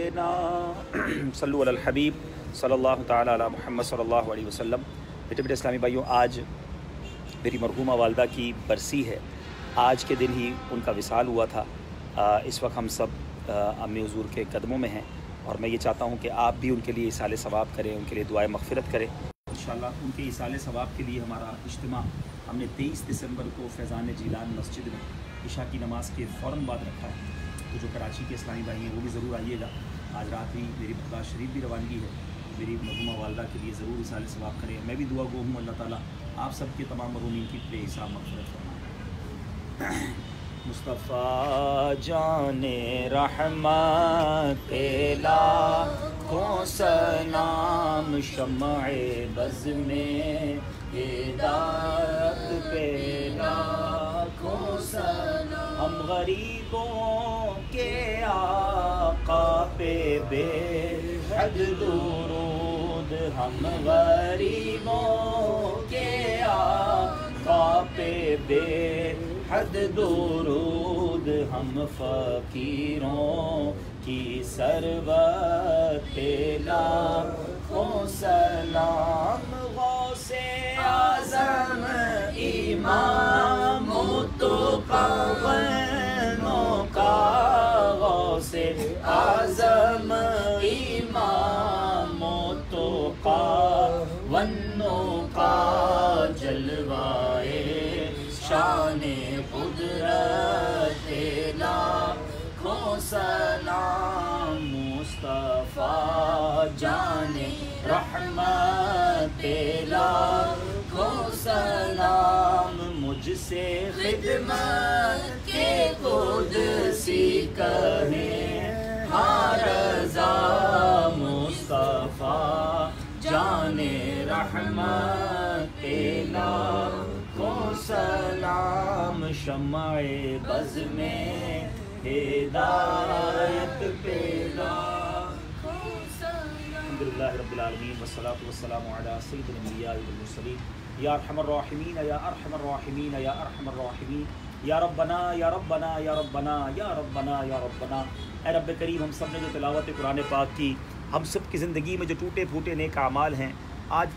علينا صلو علی الحبیب صلی اللہ تعالی علی محمد صلی اللہ علیہ وسلم۔ بیٹے اسلامی بھائیوں، آج میری مرحومہ والدہ کی برسی ہے۔ آج کے دن ہی ان کا وصال ہوا تھا۔ اس وقت ہم سب امی حضور کے قدموں میں ہیں، اور میں یہ چاہتا ہوں کہ آپ بھی ان کے لیے ایصال ثواب کریں، ان کے لیے دعائے مغفرت کریں۔ انشاءاللہ ان کے ایصال ثواب کے لیے ہمارا اجتماع ہم نے 23 دسمبر کو فیضان جیلان مسجد میں عشاء کی نماز کے فوراً بعد رکھا ہے۔ تو جو کراچی کے اسلامی بھائی ہیں وہ بھی ضرور آئیے گا۔ آج رات بھی میری بغداد شریف بھی روانگی ہے، میری مرحومہ والدہ کے لیے ضرور ایصال ثواب کریں۔ میں بھی دعا گو ہوں، اللہ تعالیٰ آپ سب کے تمام مرحومین کی بے حساب مغفرت فرمائے۔ مصطفیٰ جان رحمت لاکھوں سلام، شمع بز میں ہدایت پہ لاکھوں سلام، ہم غریبوں کے آقا پہ بے حد درود، ہم غریبوں کے آقا پہ بے حد درود، ہم فقیروں کی ثروت پہ لاکھوں سلام، غوث اعظم امام متقیوں کا، غوث اعظم امام متقیوں کا، جلوائے شان قدرت لاکھوں سلام، مصطفیٰ جان رحمت لاکھوں سلام، مجھ سے خدمت کے قدسی کہیں ہاں رضا، مصطفیٰ جان رحمت لاکھوں سلام، شمع بز میں ہدایت پہ لاکھوں سلام۔ الحمدللہ رب العالمین والصلاۃ والسلام علی سید الانبیاء والمرسلین، یا ارحم الراحمین یا ارحم الراحمین یا ارحم الراحمین، یا ربنا یا ربنا یا ربنا یا ربنا یا ربنا۔ اے رب کریم، ہم سب نے جو تلاوت قرآن پاک کی، ہم سب کی زندگی میں جو ٹوٹے پھوٹے نیک اعمال ہیں، آج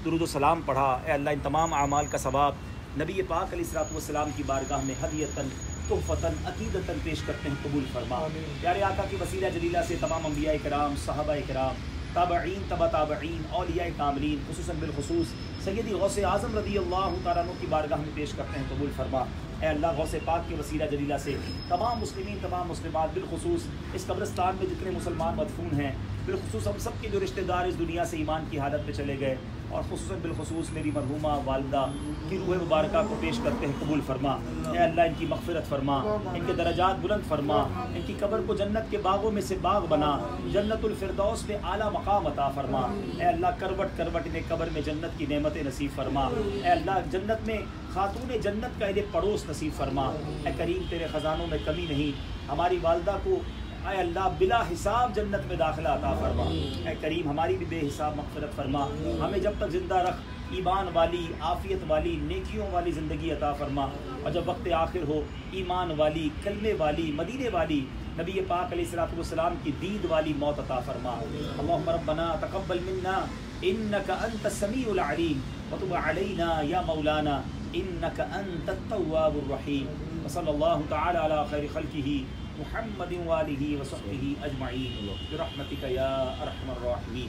درود و سلام پڑھا، اے اللہ ان تمام اعمال کا ثواب نبی پاک علیہ الصلوۃ والسلام کی بارگاہ میں ہدیۃً تحفۃً عقیدۃً پیش کرتے ہیں، قبول فرما۔ پیارے آقا کی وسیلہ جلیلہ سے تمام انبیاء کرام، صحابہ کرام، تابعین، تبع تابعین، اولیاء کاملین، خصوصاً بالخصوص سیدی غوث اعظم رضی اللہ تعالیٰ عنہ کی بارگاہ میں پیش کرتے ہیں، قبول فرما۔ اے اللہ غوث پاک کے وسیلہ جلیلہ سے تمام مسلمین، تمام مسلمات، بالخصوص اس قبرستان میں جتنے مسلمان مدفون ہیں، بالخصوص ہم سب کے جو رشتہ دار اس دنیا سے ایمان کی حالت میں چلے گئے، اور خصوصاً بالخصوص میری مرحومہ والدہ کی روح مبارکہ کو پیش کرتے ہیں، قبول فرما۔ اے اللہ ان کی مغفرت فرما، ان کے درجات بلند فرما، ان کی قبر کو جنت کے باغوں میں سے باغ بنا، جنت الفردوس میں اعلیٰ مقام عطا فرما۔ اے اللہ کروٹ کروٹ انہیں قبر میں جنت کی نعمتیں نصیب فرما۔ اے اللہ جنت میں خاتون جنت کا انہیں پڑوس نصیب فرما۔ اے کریم تیرے خزانوں میں کمی نہیں، ہماری والدہ کو اے اللہ بلا حساب جنت میں داخلہ عطا فرما۔ اے کریم ہماری بھی بے حساب مغفرت فرما، ہمیں جب تک زندہ رکھ ایمان والی، عافیت والی، نیکیوں والی زندگی عطا فرما، اور جب وقت آخر ہو ایمان والی، کلمے والی، مدینے والی، نبی پاک علیہ الصلوۃ والسلام کی دید والی موت عطا فرما۔ اللہم ربنا تقبل منا انک انت السمیع العلیم وتب علینا یا مولانا انک انت التواب الرحیم، وصلی اللہ تعالی علی خیر خلقہ محمد وآلہ وصحبہ اجمعین برحمتک یا ارحم الراحمین۔